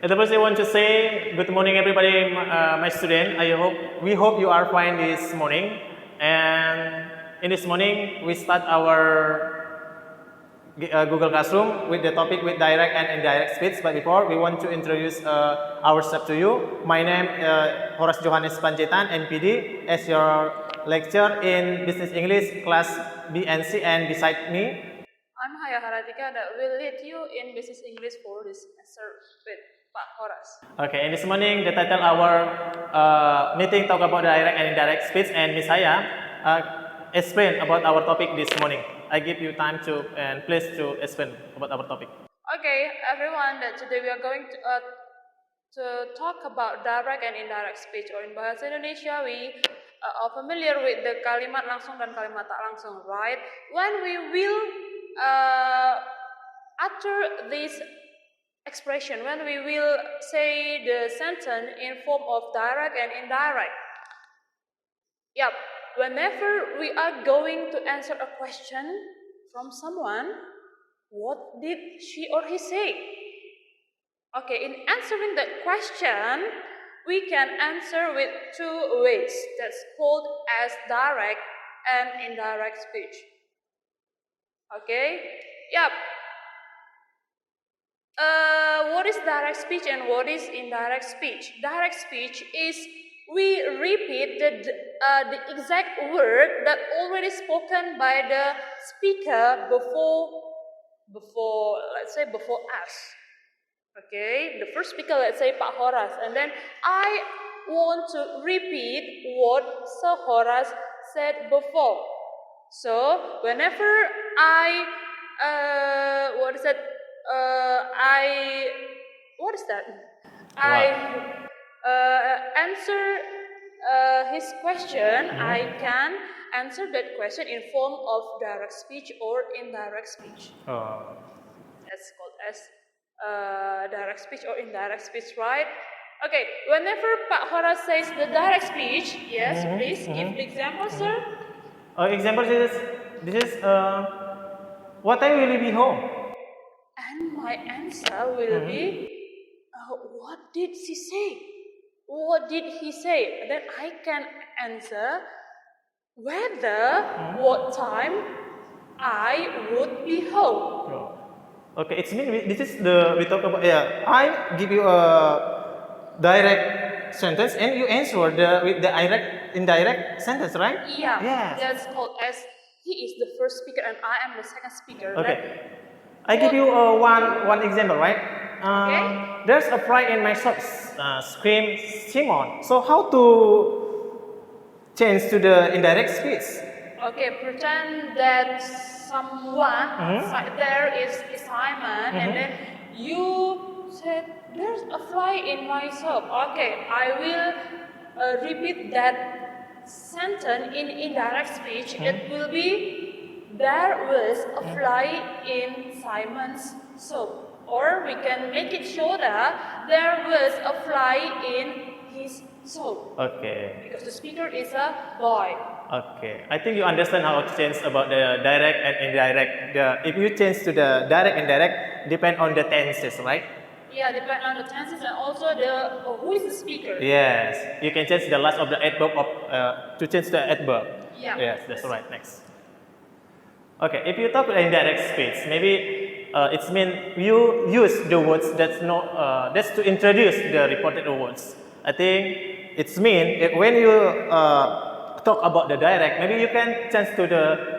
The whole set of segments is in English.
At the first, I want to say good morning, everybody, my student. We hope you are fine this morning. And in this morning, we start our Google Classroom with the topic with direct and indirect speech. But before, we want to introduce ourselves to you. My name is Horace Johannes Panjaitan, NPD, as your lecturer in Business English class B and C. And beside me, I'm Haya Haratika that will lead you in Business English for this semester with Pak Horace. Okay, in this morning, the title our meeting talk about direct and indirect speech, and Miss Haya explain about our topic this morning. I give you time to and place to explain about our topic. Okay, everyone, that today we are going to talk about direct and indirect speech, or in Bahasa Indonesia we are familiar with the kalimat langsung dan kalimat tak langsung, right? When we will utter this expression, when we will say the sentence in form of direct and indirect. Yep, whenever we are going to answer a question from someone, what did she or he say? Okay, in answering that question, we can answer with two ways. That's called as direct and indirect speech. Okay, yep. What is direct speech and what is indirect speech? Direct speech is we repeat the exact word that already spoken by the speaker before us. Okay, the first speaker, let's say Pak Horace, and then I want to repeat what Sir Horace said before. So whenever I answer his question, I can answer that question in form of direct speech or indirect speech. That's called as direct speech or indirect speech, right? Okay, whenever Pak Horace says the direct speech, yes, please give the example, sir. Example is what time will you be home? And my answer will be, what did she say? What did he say? Then I can answer whether what time I would be home. Okay, it's mean this is we talk about I give you a direct sentence and you answer with the indirect sentence, right? Yeah. Yes. That's called as he is the first speaker and I am the second speaker. Okay. I give you one example, right? Okay. There's a fly in my socks. Scream Simon. So how to change to the indirect speech? Okay, pretend that someone there is Simon, and then you said there's a fly in my sock. Okay, I will repeat that sentence in indirect speech. It will be there was a fly in Simon's soap. Or we can make it show that there was a fly in his soap. Okay. Because the speaker is a boy. Okay. I think you understand how to change about the direct and indirect. If you change to the direct and indirect, depend on the tenses, right? Yeah, depend on the tenses and also who is the speaker. Yes. You can change the last of the adverb to change the adverb. Yeah. Yes, that's right. Next. Okay. If you talk about indirect speech, maybe it means you use the words that's to introduce the reported words. I think it's mean when you talk about the direct, maybe you can change to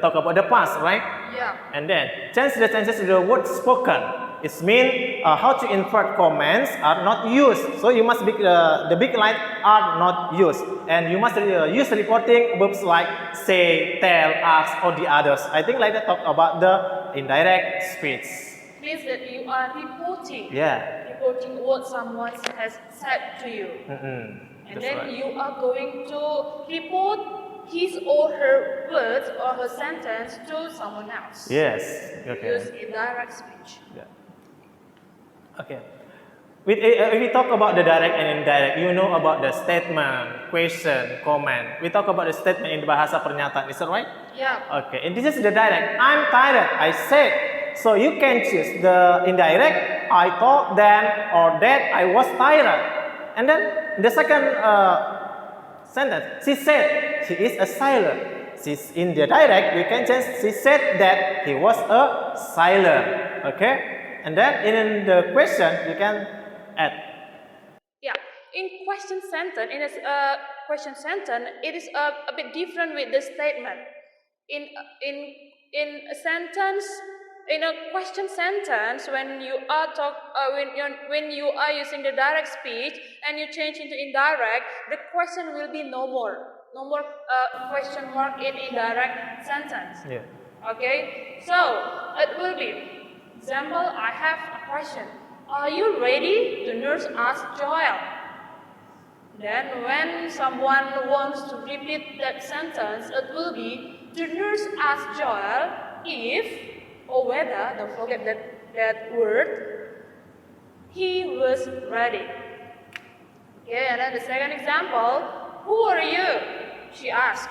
talk about the past, right? Yeah. And then change the tenses to the word spoken. It means how to invert comments are not used. So you must the big line are not used, and you must use reporting verbs like say, tell, ask, or the others. I think like that talk about the indirect speech. Means that you are reporting. Yeah. Reporting what someone has said to you. And then right. you are going to report his or her words or her sentence to someone else. Yes. Okay. Use indirect speech. Yeah. Okay. If we talk about the direct and indirect, you know about the statement, question, comment. We talk about the statement in bahasa pernyataan, is that right? Yeah. Okay. And this is the direct. I'm tired. I said. So you can choose the indirect I told them or that I was tired. And then the second sentence, she said she is a sailor. She's in the direct, we can change, she said that he was a sailor. Okay? And then in the question, you can add. Yeah, in question sentence, question sentence, it is a bit different with the statement. In a sentence, in a question sentence, when you are when you are using the direct speech and you change into indirect, the question will be no more question mark in indirect sentence. Yeah. Okay, so it will be, example, I have a question. Are you ready? The nurse asked Joel. Then when someone wants to repeat that sentence, it will be, the nurse asked Joel if, or whether, don't forget that word, he was ready. Okay, and then the second example, who are you? She asked.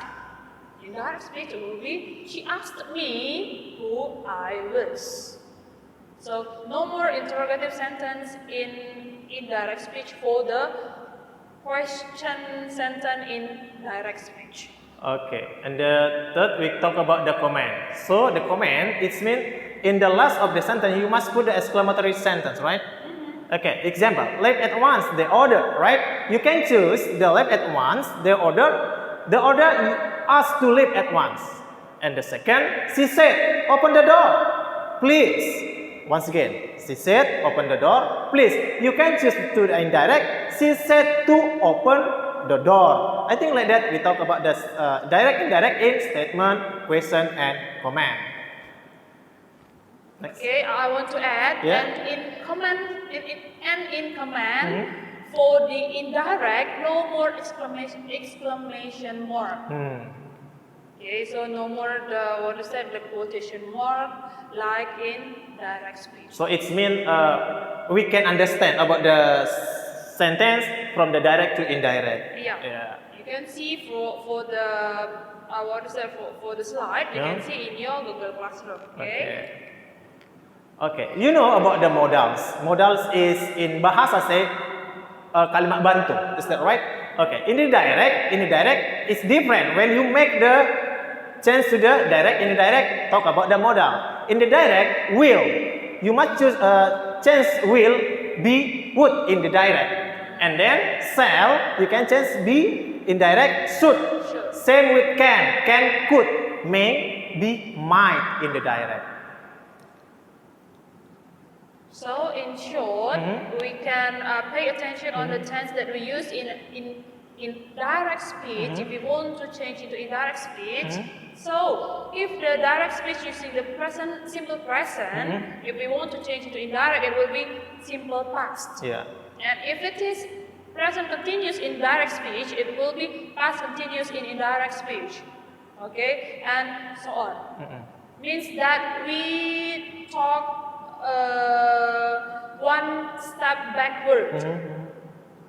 In direct speech, it will be, she asked me who I was. So no more interrogative sentence in indirect speech for the question sentence in direct speech. Okay, and the third we talk about the command. So the command, it means in the last of the sentence you must put the exclamatory sentence, right? Okay, example, leave at once, the order, right? You can choose the leave at once, the order asked to leave at once. And the second, she said, open the door, please. Once again, she said, open the door, please. You can choose to the indirect, she said to open the door. I think like that we talk about the direct, indirect in statement, question and command. Next. Okay, I want to add, Yeah. and in command, for the indirect, no more exclamation mark. Okay, so no more the quotation mark like in direct speech. So it means we can understand about the sentence from the direct to indirect. Yeah. You can see for the for the slide, you can see in your Google Classroom. Okay, you know about the modals. Modals is in bahasa say kalimat bantu. Is that right? Okay. In the direct, it's different. When you make the change to the direct, indirect, talk about the modal. In the direct, will. You must choose change will be would in the direct, and then shall you can change be indirect should. Same with can could, may be might in the direct. So in short, we can pay attention on the tense that we use in direct speech if we want to change into indirect speech. So if the direct speech using the present, simple present, if we want to change into indirect, it will be simple past. Yeah. And if it is present continuous in direct speech, it will be past continuous in indirect speech. Okay, and so on. Means that we talk one step backward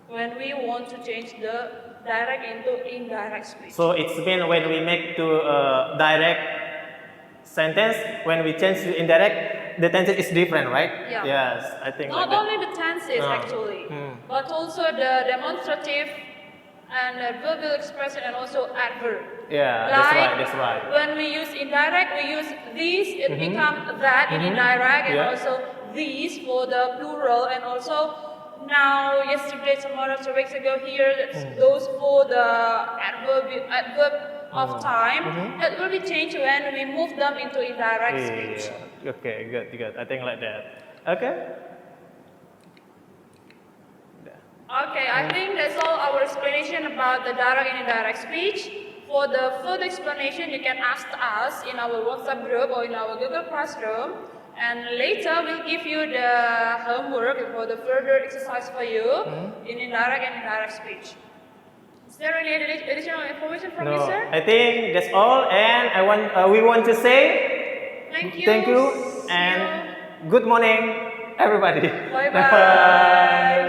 when we want to change the direct into indirect speech. So it's mean when we make to direct sentence, when we change to indirect, the tense is different, right? Yeah. Yes, I think Not like only the tenses actually, but also the demonstrative and verbal expression and also adverb. Yeah, that's right. When we use indirect, we use these, it becomes that in indirect, and also these for the plural, and also now, yesterday, tomorrow, 2 weeks ago here, those for the adverb of time. It will be changed when we move them into indirect speech. Okay, good. I think like that. Okay. Okay, I think that's all our explanation about the direct and indirect speech. For the further explanation, you can ask us in our WhatsApp group or in our Google Classroom. And later, we'll give you the homework for the further exercise for you in indirect and indirect speech. Is there any additional information from you, sir? I think that's all. And we want to say thank you. Thank you and good morning, everybody. Bye-bye.